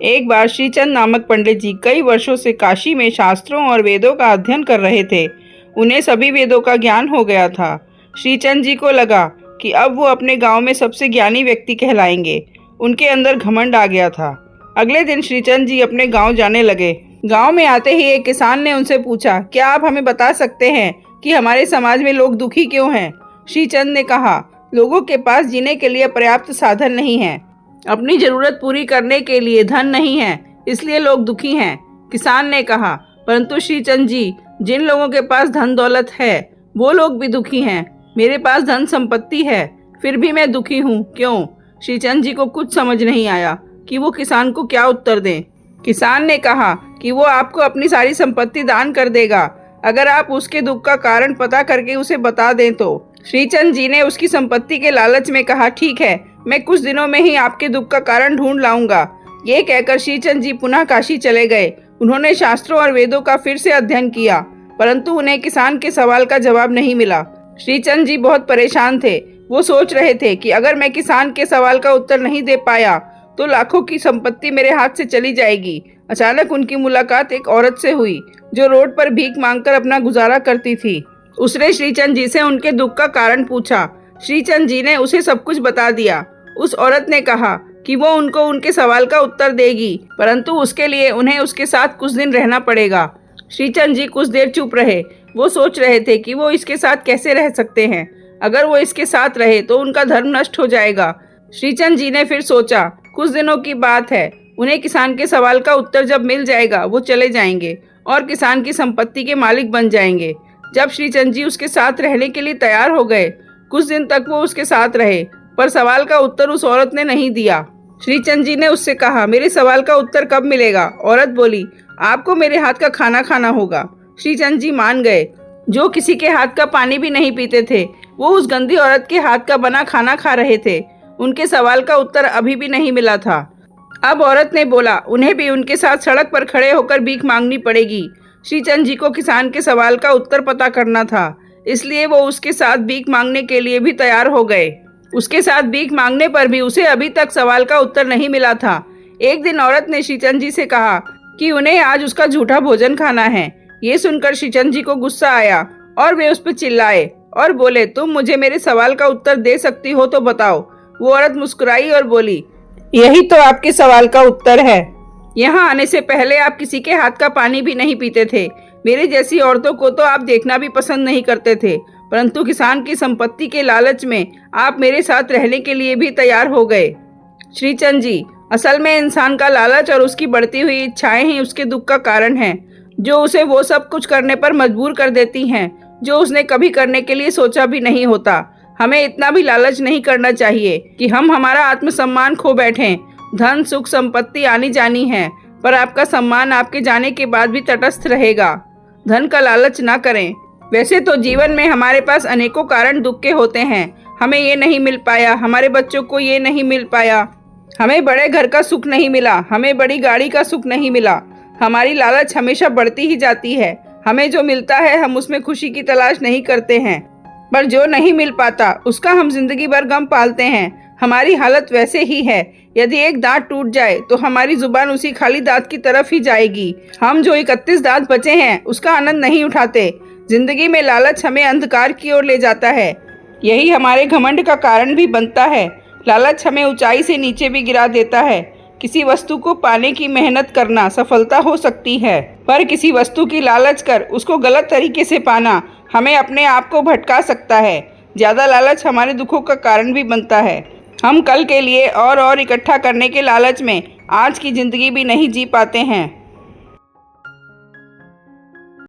एक बार श्रीचंद नामक पंडित जी कई वर्षों से काशी में शास्त्रों और वेदों का अध्ययन कर रहे थे। उन्हें सभी वेदों का ज्ञान हो गया था। श्रीचंद जी को लगा कि अब वो अपने गांव में सबसे ज्ञानी व्यक्ति कहलाएंगे। उनके अंदर घमंड आ गया था। अगले दिन श्रीचंद जी अपने गांव जाने लगे। गांव में आते ही एक किसान ने उनसे पूछा, क्या आप हमें बता सकते हैं कि हमारे समाज में लोग दुखी क्यों हैं? श्रीचंद ने कहा, लोगों के पास जीने के लिए पर्याप्त साधन नहीं है, अपनी जरूरत पूरी करने के लिए धन नहीं है, इसलिए लोग दुखी हैं। किसान ने कहा, परंतु श्रीचंद जी, जिन लोगों के पास धन दौलत है वो लोग भी दुखी हैं। मेरे पास धन संपत्ति है, फिर भी मैं दुखी हूँ, क्यों? श्रीचंद जी को कुछ समझ नहीं आया कि वो किसान को क्या उत्तर दें। किसान ने कहा कि वो आपको अपनी सारी संपत्ति दान कर देगा, अगर आप उसके दुख का कारण पता करके उसे बता दें तो। श्रीचंद जी ने उसकी संपत्ति के लालच में कहा, ठीक है, मैं कुछ दिनों में ही आपके दुख का कारण ढूंढ लाऊंगा। ये कहकर श्रीचंद जी पुनः काशी चले गए। उन्होंने शास्त्रों और वेदों का फिर से अध्ययन किया, परंतु उन्हें किसान के सवाल का जवाब नहीं मिला। श्रीचंद जी बहुत परेशान थे। वो सोच रहे थे कि अगर मैं किसान के सवाल का उत्तर नहीं दे पाया तो लाखों की संपत्ति मेरे हाथ से चली जाएगी। अचानक उनकी मुलाकात एक औरत से हुई जो रोड पर भीख मांगकर अपना गुजारा करती थी। उसने श्रीचंद जी से उनके दुख का कारण पूछा। श्रीचंद जी ने उसे सब कुछ बता दिया। उस औरत ने कहा कि वो उनको उनके सवाल का उत्तर देगी, परंतु उसके लिए उन्हें उसके साथ कुछ दिन रहना पड़ेगा। श्रीचंद जी कुछ देर चुप रहे। वो सोच रहे थे कि वो इसके साथ कैसे रह सकते हैं। अगर वो इसके साथ रहे तो उनका धर्म नष्ट हो जाएगा। श्रीचंद जी ने फिर सोचा, कुछ दिनों की बात है, उन्हें किसान के सवाल का उत्तर जब मिल जाएगा वो चले जाएंगे और किसान की संपत्ति के मालिक बन जाएंगे। जब श्रीचंद जी उसके साथ रहने के लिए तैयार हो गए, कुछ दिन तक वो उसके साथ रहे, पर सवाल का उत्तर उस औरत ने नहीं दिया। श्रीचंद जी ने उससे कहा, मेरे सवाल का उत्तर कब मिलेगा? औरत बोली, आपको मेरे हाथ का खाना खाना होगा। श्रीचंद जी मान गए। जो किसी के हाथ का पानी भी नहीं पीते थे, वो उस गंदी औरत के हाथ का बना खाना खा रहे थे। उनके सवाल का उत्तर अभी भी नहीं मिला था। अब औरत ने बोला, उन्हें भी उनके साथ सड़क पर खड़े होकर भीख मांगनी पड़ेगी। श्रीचंद जी को किसान के सवाल का उत्तर पता करना था, इसलिए वो उसके साथ भीख मांगने के लिए भी तैयार हो गए। उसके साथ भीख मांगने पर भी उसे अभी तक सवाल का उत्तर नहीं मिला था। एक दिन औरत ने श्रीचंद जी से कहा कि उन्हें आज उसका झूठा भोजन खाना है। ये सुनकर श्रीचंद जी को गुस्सा आया और वे उस पर चिल्लाए और बोले, तुम मुझे मेरे सवाल का उत्तर दे सकती हो तो बताओ। वो औरत मुस्कुराई और बोली, यही तो आपके सवाल का उत्तर है। यहाँ आने से पहले आप किसी के हाथ का पानी भी नहीं पीते थे। मेरे जैसी औरतों को तो आप देखना भी पसंद नहीं करते थे, परंतु किसान की संपत्ति के लालच में आप मेरे साथ रहने के लिए भी तैयार हो गए। श्रीचंद जी, असल में इंसान का लालच और उसकी बढ़ती हुई इच्छाएं ही उसके दुख का कारण हैं, जो उसे वो सब कुछ करने पर मजबूर कर देती हैं जो उसने कभी करने के लिए सोचा भी नहीं होता। हमें इतना भी लालच नहीं करना चाहिए कि हम हमारा आत्मसम्मान खो बैठें। धन सुख संपत्ति आनी जानी है, पर आपका सम्मान आपके जाने के बाद भी तटस्थ रहेगा। धन का लालच ना करें। वैसे तो जीवन में हमारे पास अनेकों कारण दुख के होते हैं। हमें ये नहीं मिल पाया, हमारे बच्चों को ये नहीं मिल पाया, हमें बड़े घर का सुख नहीं मिला, हमें बड़ी गाड़ी का सुख नहीं मिला। हमारी लालच हमेशा बढ़ती ही जाती है। हमें जो मिलता है हम उसमें खुशी की तलाश नहीं करते हैं, पर जो नहीं मिल पाता उसका हम जिंदगी भर गम पालते हैं। हमारी हालत वैसे ही है। यदि एक दांत टूट जाए तो हमारी जुबान उसी खाली दांत की तरफ ही जाएगी। हम जो 31 दांत बचे हैं उसका आनंद नहीं उठाते। जिंदगी में लालच हमें अंधकार की ओर ले जाता है। यही हमारे घमंड का कारण भी बनता है। लालच हमें ऊंचाई से नीचे भी गिरा देता है। किसी वस्तु को पाने की मेहनत करना सफलता हो सकती है, पर किसी वस्तु की लालच कर उसको गलत तरीके से पाना हमें अपने आप को भटका सकता है। ज़्यादा लालच हमारे दुखों का कारण भी बनता है। हम कल के लिए और इकट्ठा करने के लालच में आज की ज़िंदगी भी नहीं जी पाते हैं।